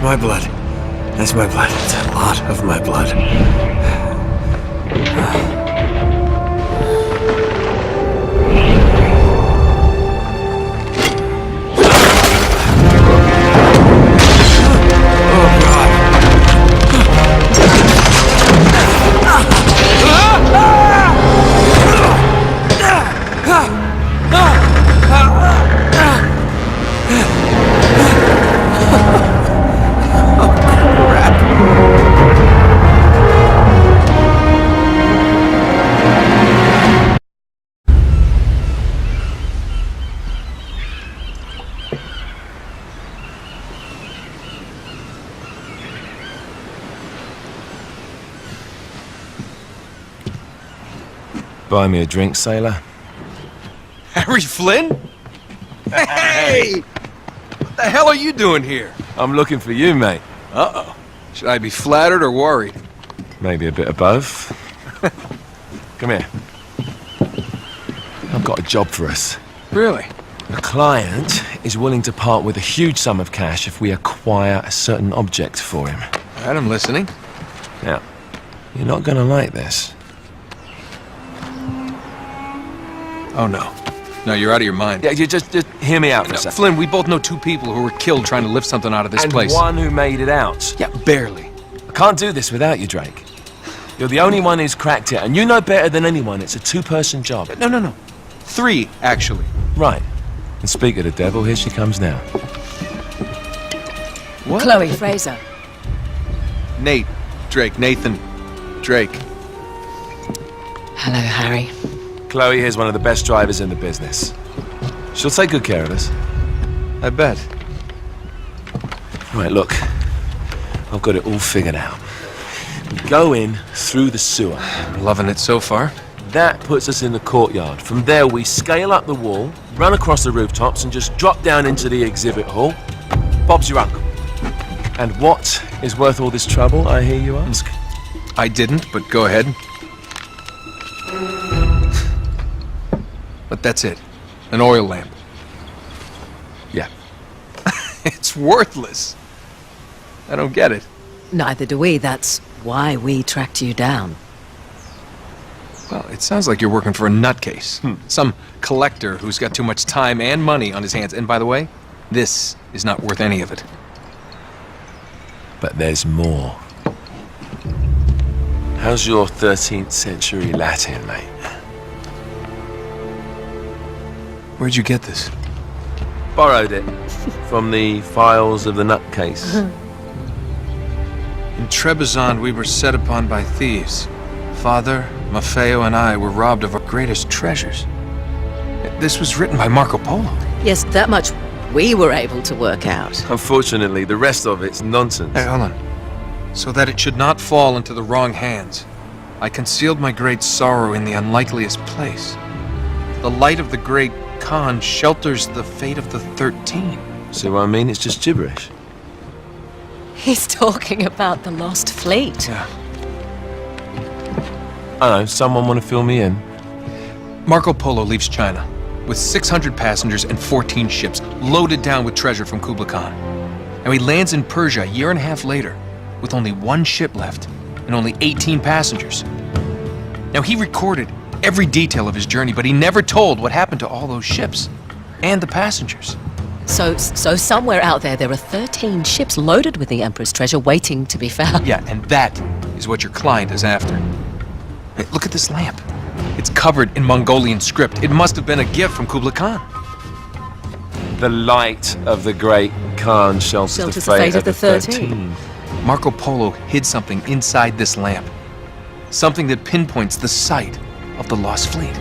my blood. That's my blood. It's a lot of my blood. Buy me a drink, sailor? Harry Flynn? Hey! What the hell are you doing here? I'm looking for you, mate. Uh-oh. Should I be flattered or worried? Maybe a bit of both. Come here. I've got a job for us. Really? The client is willing to part with a huge sum of cash if we acquire a certain object for him. All right, I'm listening. Now, you're not gonna like this. Oh, no. No, you're out of your mind. Yeah, you just hear me out for a second. Flynn, we both know two people who were killed trying to lift something out of this place. And one who made it out. Yeah, barely. I can't do this without you, Drake. You're the only one who's cracked it, and you know better than anyone it's a two-person job. No. 3, actually. Right. And speak of the devil, here she comes now. What? Chloe Fraser. Nate. Drake. Nathan. Drake. Hello, Harry. Chloe here's one of the best drivers in the business. She'll take good care of us. I bet. Right, look. I've got it all figured out. We go in through the sewer. I'm loving it so far. That puts us in the courtyard. From there, we scale up the wall, run across the rooftops, and just drop down into the exhibit hall. Bob's your uncle. And what is worth all this trouble, I hear you ask? I didn't, but go ahead. But that's it. An oil lamp. Yeah. It's worthless. I don't get it. Neither do we. That's why we tracked you down. Well, it sounds like you're working for a nutcase. Some collector who's got too much time and money on his hands. And by the way, this is not worth any of it. But there's more. How's your 13th century Latin, mate? Where'd you get this? Borrowed it from the files of the nutcase. In Trebizond, we were set upon by thieves. Father, Maffeo, and I were robbed of our greatest treasures. This was written by Marco Polo. Yes, that much we were able to work out. Unfortunately, the rest of it's nonsense. Hey, hold on. So that it should not fall into the wrong hands, I concealed my great sorrow in the unlikeliest place. The light of the great Khan shelters the fate of the 13. See what I mean? It's just gibberish. He's talking about the lost fleet. Yeah. I know, someone want to fill me in? Marco Polo leaves China with 600 passengers and 14 ships loaded down with treasure from Kublai Khan. And he lands in Persia a year and a half later with only 1 ship left and only 18 passengers. Now, he recorded every detail of his journey, but he never told what happened to all those ships and the passengers. So somewhere out there are 13 ships loaded with the Emperor's treasure waiting to be found. Yeah, and that is what your client is after. Hey, look at this lamp. It's covered in Mongolian script. It must have been a gift from Kublai Khan. The light of the great Khan shelters the fate of the 13. Marco Polo hid something inside this lamp. Something that pinpoints the site of the lost fleet.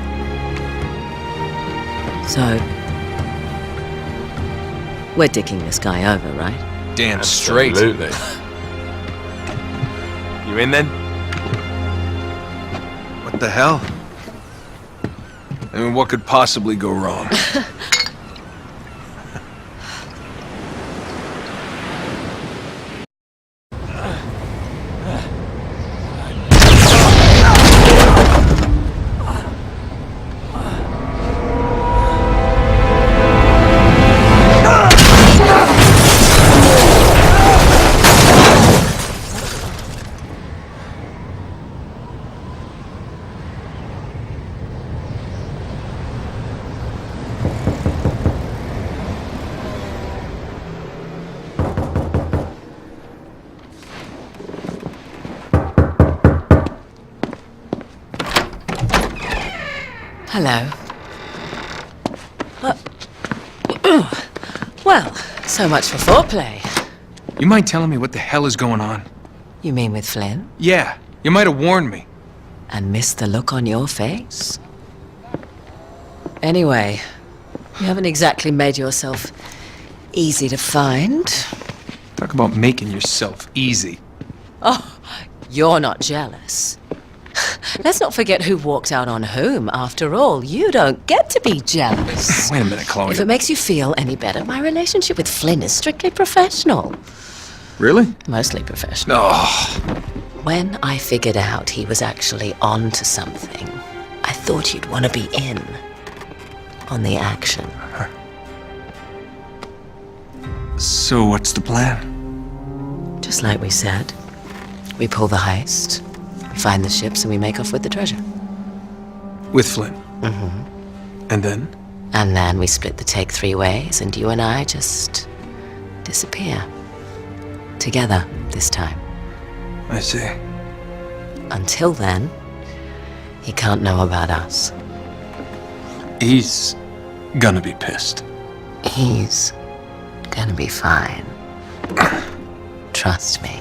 So, we're dicking this guy over, right? Damn straight. Absolutely. You in then? What the hell? I mean, what could possibly go wrong? Hello. Well, so much for foreplay. You mind telling me what the hell is going on? You mean with Flynn? Yeah, you might have warned me. And missed the look on your face? Anyway, you haven't exactly made yourself easy to find. Talk about making yourself easy. Oh, you're not jealous. Let's not forget who walked out on whom. After all, you don't get to be jealous. Wait a minute, Chloe. If it makes you feel any better, my relationship with Flynn is strictly professional. Really? Mostly professional. Oh, When I figured out he was actually on to something, I thought you'd want to be in on the action. so what's the plan? Just like we said, we pull the heist, we find the ships, and we make off with the treasure. With Flynn? Mm-hmm. And then? And then we split the take 3 ways, and you and I just disappear. Together, this time. I see. Until then, he can't know about us. He's gonna be pissed. He's gonna be fine. Trust me.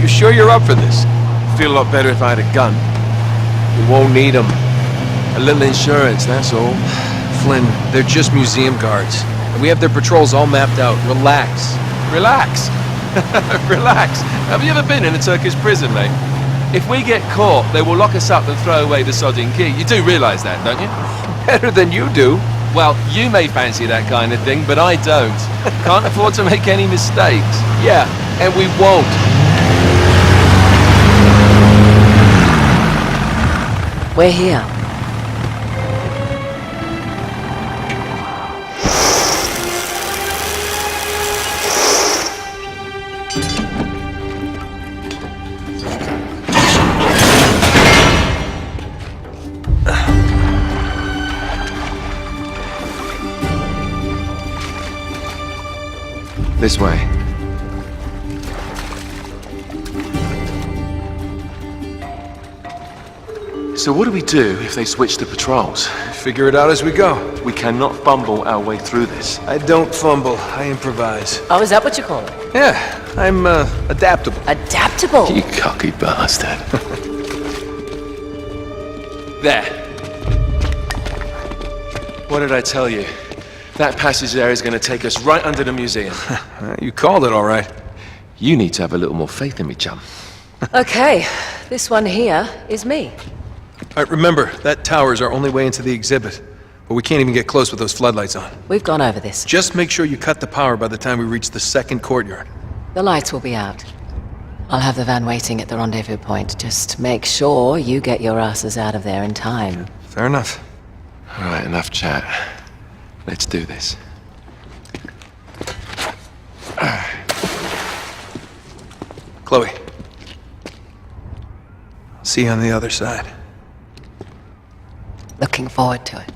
Sure you're up for this? Feel a lot better if I had a gun. We won't need them. A little insurance, that's all. Flynn, they're just museum guards. And we have their patrols all mapped out. Relax. Relax. Relax. Have you ever been in a Turkish prison, mate? If we get caught, they will lock us up and throw away the sodding key. You do realise that, don't you? Better than you do. Well, you may fancy that kind of thing, but I don't. Can't afford to make any mistakes. Yeah, and we won't. We're here. This way. So what do we do if they switch to patrols? Figure it out as we go. We cannot fumble our way through this. I don't fumble, I improvise. Oh, is that what you call it? Yeah, I'm adaptable. Adaptable. You cocky bastard. There. What did I tell you? That passage there is going to take us right under the museum. You called it all right. You need to have a little more faith in me, chum. Okay, this one here is me. All right, remember, that tower is our only way into the exhibit. But we can't even get close with those floodlights on. We've gone over this. Just make sure you cut the power by the time we reach the second courtyard. The lights will be out. I'll have the van waiting at the rendezvous point. Just make sure you get your asses out of there in time. Fair enough. All right, enough chat. Let's do this. Chloe. See you on the other side. Looking forward to it.